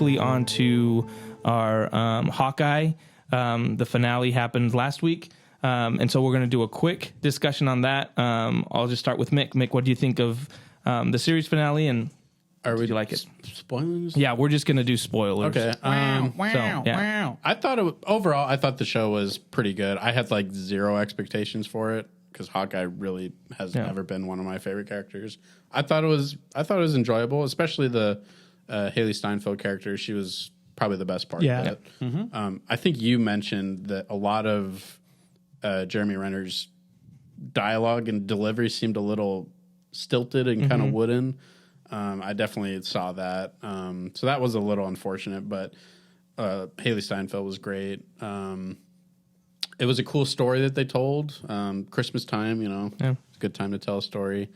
quickly on to our Hawkeye. The finale happened last week. And so we're going to do a quick discussion on that. I'll just start with Mick. Mick, what do you think of the series finale, and do you like it? Spoilers? Yeah, we're just going to do spoilers. Okay. Wow. I thought overall, I thought the show was pretty good. I had like zero expectations for it because Hawkeye really has never been one of my favorite characters. I thought it was enjoyable, especially the Haley Steinfeld character. She was probably the best part of it. Mm-hmm. I think you mentioned that a lot of Jeremy Renner's dialogue and delivery seemed a little stilted and kind of wooden. I definitely saw that. So that was a little unfortunate, but Haley Steinfeld was great. It was a cool story that they told. Christmas time, it's a good time to tell a story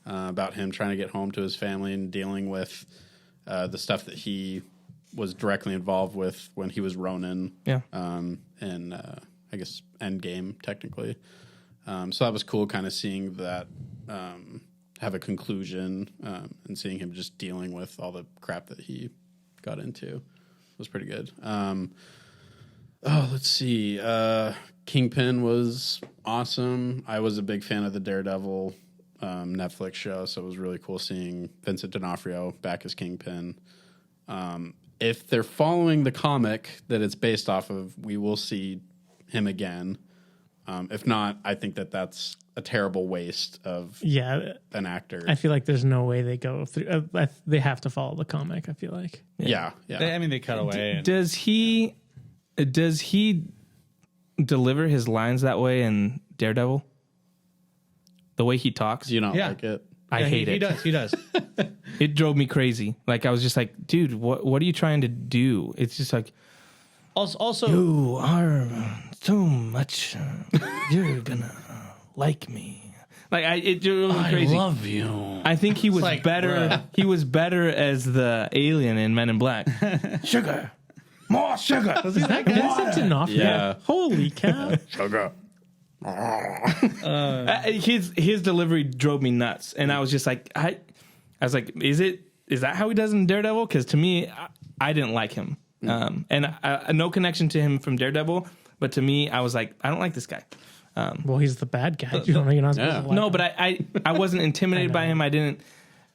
about him trying to get home to his family and dealing with the stuff that he was directly involved with when he was Ronin. Yeah. And I guess Endgame, technically. So that was cool, kind of seeing that have a conclusion and seeing him just dealing with all the crap that he got into. It was pretty good. Let's see. Kingpin was awesome. I was a big fan of the Daredevil Netflix show, so it was really cool seeing Vincent D'Onofrio back as Kingpin. If they're following the comic that it's based off of, we will see him again. If not, I think that's a terrible waste of an actor. I feel like there's no way they go through. They have to follow the comic, I feel like. Yeah. They cut away. Does he deliver his lines that way in Daredevil? The way he talks? Do you not like it? I hate it. He does. It drove me crazy. Like, I was just like, dude, what are you trying to do? It's just like, Also, you are so much. You're gonna like me. Like, it drove me crazy. I love you. I think he was better. Bruh. He was better as the alien in Men in Black. Sugar, more sugar. Is that guy? Yeah. Holy cow! Sugar. His delivery drove me nuts, and I was just like, I was like, is that how he does in Daredevil? Because to me, I didn't like him, and no connection to him from Daredevil. But to me, I was like, I don't like this guy. Well, he's the bad guy. You're not supposed to like no, him. but I wasn't intimidated by him. I didn't.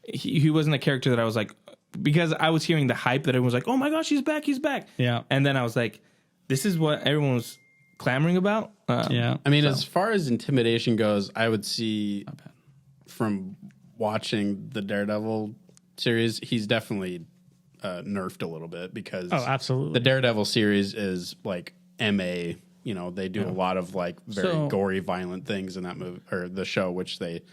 He wasn't a character that I was like, because I was hearing the hype that everyone was like, oh my gosh, he's back. Yeah, and then I was like, this is what everyone was clamoring about. I mean, as far as intimidation goes, I would see from watching the Daredevil series, he's definitely nerfed a little bit because absolutely. The Daredevil series is like MA. They do a lot of like very gory, violent things in that movie or the show, which they,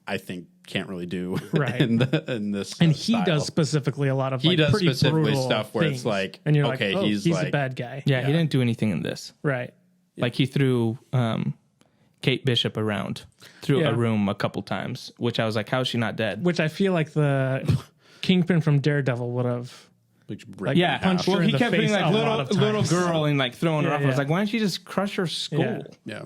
I think, can't really do in this. And he does specifically a lot of pretty brutal stuff where things. it's like, and you're okay, like, he's a bad guy. Yeah, he didn't do anything in this. Right. Like, he threw Kate Bishop around through a room a couple times, which I was like, how is she not dead? Which I feel like the Kingpin from Daredevil would have. Punched her in the kept being like little girl and like throwing her off. I was like, why don't you just crush her skull? Yeah.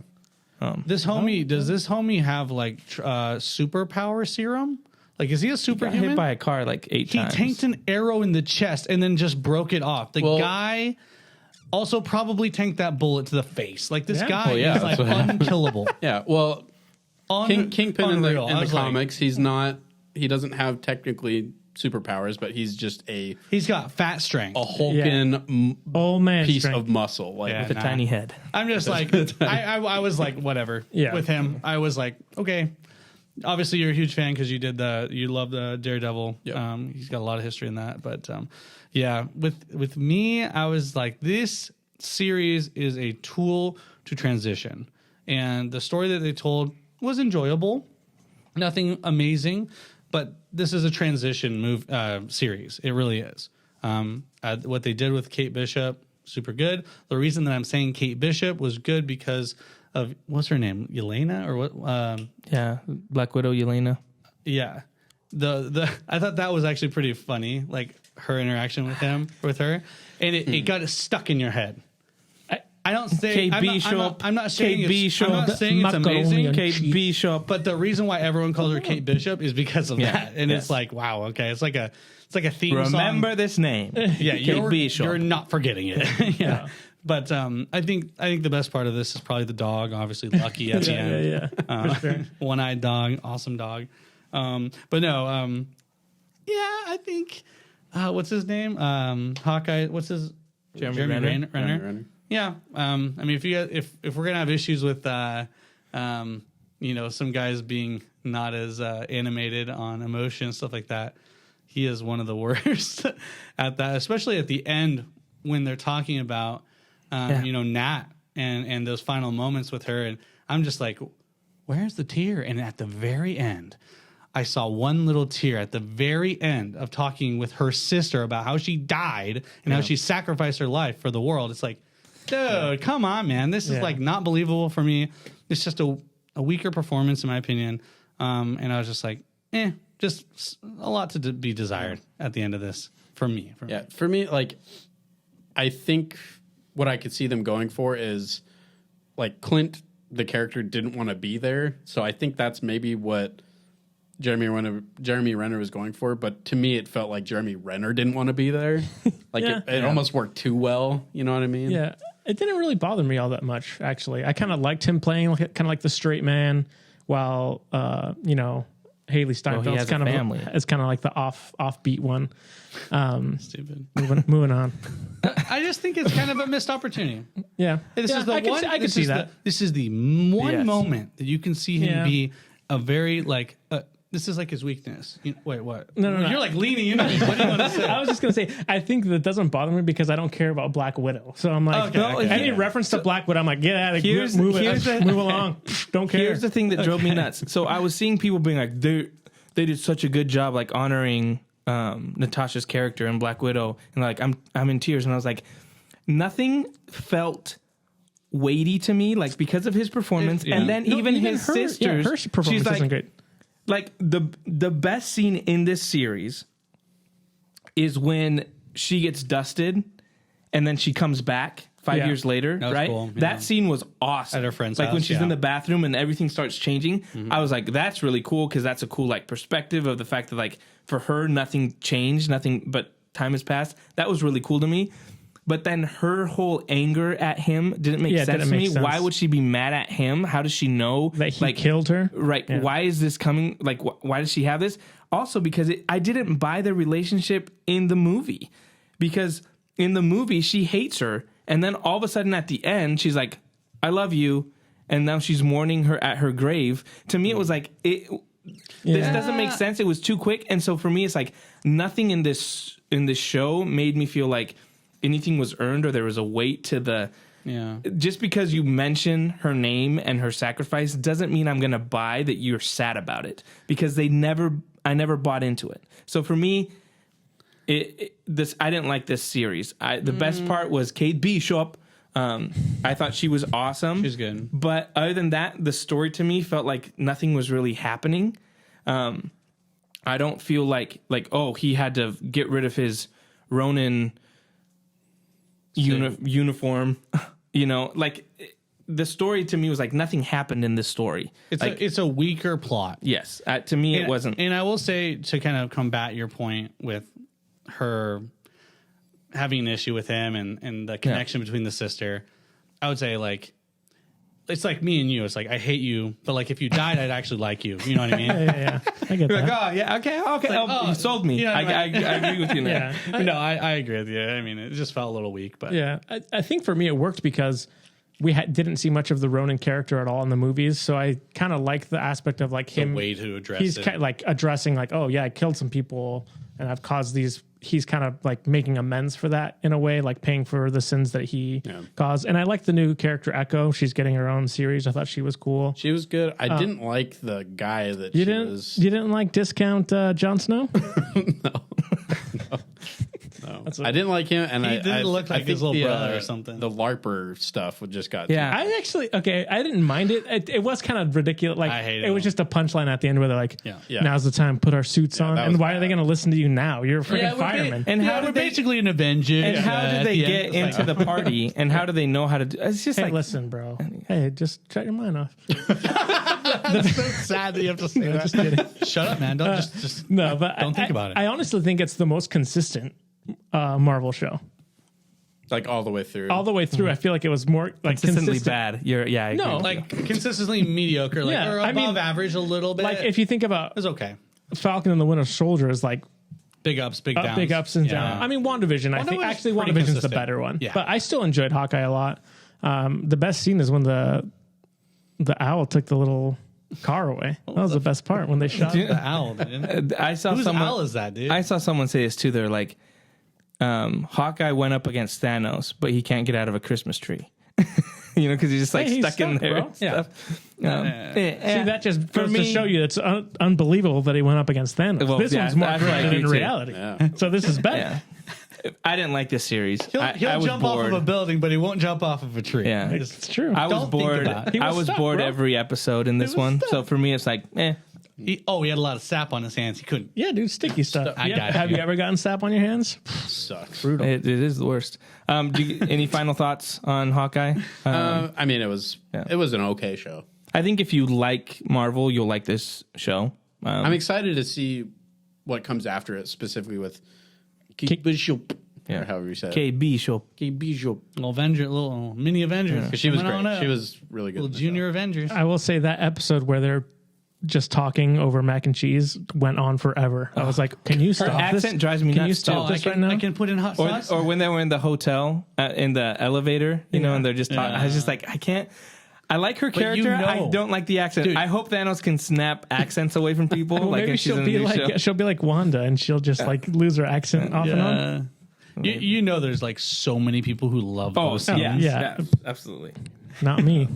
Does this homie have like superpower serum? Like, is he a superhuman? Got hit by a car like 8 times. He tanked an arrow in the chest and then just broke it off. The guy also probably tanked that bullet to the face. Like, this guy is like unkillable. Yeah. Well, Kingpin in the comics, he doesn't have technically superpowers, but he's got fat strength, a hulking piece strength. of muscle, like with a tiny head. I'm just like, I was like, whatever. With him, I was like, okay. Obviously, you're a huge fan because you love the Daredevil. Yep. He's got a lot of history in that, but with me, I was like, this series is a tool to transition, and the story that they told was enjoyable, nothing amazing. But this is a transition series. It really is. What they did with Kate Bishop, super good. The reason that I'm saying Kate Bishop was good because of, what's her name? Yelena or what? Black Widow Yelena. Yeah. I thought that was actually pretty funny, like her interaction with her. And it got stuck in your head. I don't say Kate Bishop. I'm not saying Kate Bishop. I'm not saying it's amazing. Kate Bishop. But the reason why everyone calls her Kate Bishop is because of that. And it's like, wow, okay. It's like a theme song. Remember this name. Yeah, Kate Bishop. You're not forgetting it. Yeah. But I think the best part of this is probably the dog, obviously Lucky at the end. For sure. One-eyed dog, awesome dog. But no, I think what's his name? Hawkeye. What's his Jeremy Renner. Renner. Yeah. I mean, if we're gonna have issues with some guys being not as animated on emotion and stuff like that, he is one of the worst at that, especially at the end when they're talking about Nat and those final moments with her, and I'm just like, where's the tear? And at the very end, I saw one little tear at the very end of talking with her sister about how she died and how she sacrificed her life for the world. It's like, dude, come on, man. This is like not believable for me. It's just a weaker performance in my opinion. And I was just like, just a lot to be desired at the end of this for me. For me, like, I think what I could see them going for is like Clint, the character, didn't want to be there. So I think that's maybe what Jeremy Renner was going for. But to me, it felt like Jeremy Renner didn't want to be there. Like it almost worked too well. You know what I mean? Yeah. It didn't really bother me all that much, actually. I kind of liked him playing kind of like the straight man while, Haley Steinfeld's kind of like the offbeat one. Stupid. Moving on. I just think it's kind of a missed opportunity. Yeah. I can see that. This is the one moment that you can see him be a very like. This is like his weakness. Wait, what? No. You're like leaning into me. What do you want to say? I was just going to say, I think that doesn't bother me because I don't care about Black Widow. So I'm like, any reference to Black Widow, I'm like, get out of here. Move along. Don't care. Here's the thing that drove me nuts. So I was seeing people being like, they did such a good job like honoring Natasha's character in Black Widow. And like, I'm in tears. And I was like, nothing felt weighty to me, like because of his performance. And then even his sisters. Her performance isn't great. Like the best scene in this series is when she gets dusted and then she comes back 5 years later, right? Cool. That scene was awesome. At her friend's like house, when she's in the bathroom and everything starts changing. I was like, that's really cool because that's a cool like perspective of the fact that like for her nothing changed, nothing but time has passed. That was really cool to me. But then her whole anger at him didn't make sense to me. Why would she be mad at him? How does she know that he killed her? Right. Yeah. Why is this coming? Like, why does she have this? Also, because I didn't buy the relationship in the movie. Because in the movie, she hates her. And then all of a sudden at the end, she's like, I love you. And now she's mourning her at her grave. To me, it was like, this doesn't make sense. It was too quick. And so for me, it's like nothing in this show made me feel like anything was earned or there was a weight to the just because you mention her name and her sacrifice doesn't mean I'm gonna buy that you're sad about it, because I never bought into it. So for me, I didn't like this series. The best part was Kate Bishop. I thought she was awesome. She's good. But other than that, the story to me felt like nothing was really happening. I don't feel like he had to get rid of his Ronin uniform, like the story to me was like nothing happened in this story. It's a weaker plot. Yes, to me it wasn't. And I will say, to kind of combat your point with her having an issue with him and the connection between the sister, I would say like it's like me and you. It's like I hate you, but like if you died, I'd actually like you. You know what I mean? Yeah. I get that. Like, oh yeah, okay. Like, you sold me. I agree with you now. No, I agree with you. I mean, it just felt a little weak, but I think for me it worked because we didn't see much of the Ronin character at all in the movies, so I kind of like the aspect of like him. A way to address he's it. Kind of like addressing like, oh yeah, I killed some people and I've caused these. He's kind of like making amends for that in a way, like paying for the sins that he caused. And I like the new character Echo. She's getting her own series. I thought she was cool. She was good. I didn't like the guy that you didn't like discount Jon Snow? No. I didn't like him, and He didn't look like his little brother or the something. The LARPer stuff would just got Yeah. I actually I didn't mind it. It was kind of ridiculous. Like I hated it was it. just a punchline at the end where they're like, Yeah. "Now's the time, put our suits on." that And was why are they bad. going to listen to you now? You're a freaking fireman. And how we're did they basically an Avengers. and how at did they the get end. into the party? And how do they know how to do? It's just Hey, like listen, bro. Hey, just shut your mind off. That's so sad that you have to say that. Just kidding. Shut up, man. Don't just No, but Don't think about it. I honestly think it's the most consistent Marvel show. like all the way through. All the way through, I feel like it was more like consistently consistent. bad. I agree No, with like consistently mediocre, like Yeah, or I above mean, average a little bit. Like if you think about it's okay. Falcon and the Winter Soldier is like Big ups, big downs. big ups and downs. I mean, WandaVision, I think WandaVision's actually pretty WandaVision's the consistent. better one. Yeah. But I still enjoyed Hawkeye a lot. The best scene is when the owl took the little car away. That was the best part when they shot The owl. Dude. it. I saw Whose someone. owl is that, dude? I saw someone say this too. They're like, Hawkeye went up against Thanos, but he can't get out of a Christmas tree. Because he's just like Hey, he's stuck in stuck, there. bro. And stuff. See, that just goes to show you it's unbelievable that he went up against Thanos. Well, this yeah, one's more that's what I grounded in agree too. reality. Yeah. So this is better. Yeah. I didn't like this series. He'll I was jump off bored. of a building, but he won't jump off of a tree. Yeah. It's true. I was Don't think bored. about it. He was I was stuck, bored bro. every episode in this was one. stuck. So for me, it's like, He had a lot of sap on his hands. He couldn't. Yeah, dude, sticky stuff. I got Have you. you ever gotten sap on your hands? Sucks. it is the worst. Any final thoughts on Hawkeye? I mean, it was an okay show. I think if you like Marvel, you'll like this show. I'm excited to see what comes after it, specifically with Kate Bishop, or however you say it. KB show. Kate Bishop. Little mini Avengers. She was Coming on great. up. She was really good. Little in the junior show. Avengers. I will say that episode where they're just talking over mac and cheese went on forever. I was like, can you stop this? accent drives me Can you nuts, stop too. this right now? I can put in hot sauce. Or when they were in the hotel, in the elevator, and they're just talking. I was just like, I can't. I like her character. I don't like the accent. Dude. I hope Thanos can snap accents away from people. Well, like maybe if she's she'll in be the like show. she'll be like Wanda and she'll just like lose her accent off and on. You know, there's like so many people who love those scenes. yeah. Absolutely. Not me.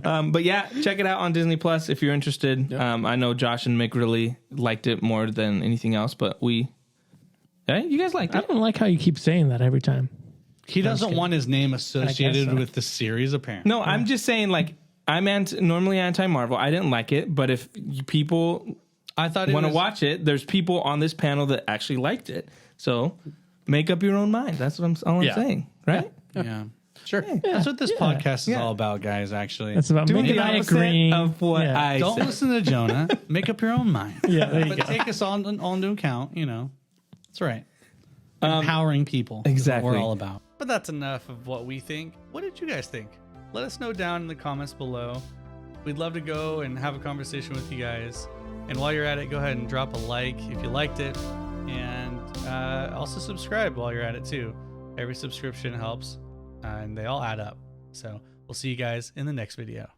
But yeah, check it out on Disney Plus if you're interested. I know Josh and Mick really liked it more than anything else, but you guys liked I it. don't like how you keep saying that every time. He doesn't want his name associated so. with the series, apparently. No, I'm just saying, like, I'm normally anti-Marvel. I didn't like it, but if people I thought it want to was, watch it, there's people on this panel that actually liked it. So make up your own mind. That's what all I'm saying, right? Yeah. Sure. That's what this podcast is Yeah. all about, guys, actually. It's about Doing making the I opposite agree. of what Yeah. I Don't said. listen to Jonah. Make up your own mind. Yeah, there you But go. take us all into account, That's right. Empowering people. is what exactly. we're all about. But that's enough of what we think. What did you guys think? Let us know down in the comments below. We'd love to go and have a conversation with you guys. And while you're at it, go ahead and drop a like if you liked it. And also subscribe while you're at it too. Every subscription helps. And they all add up. So we'll see you guys in the next video.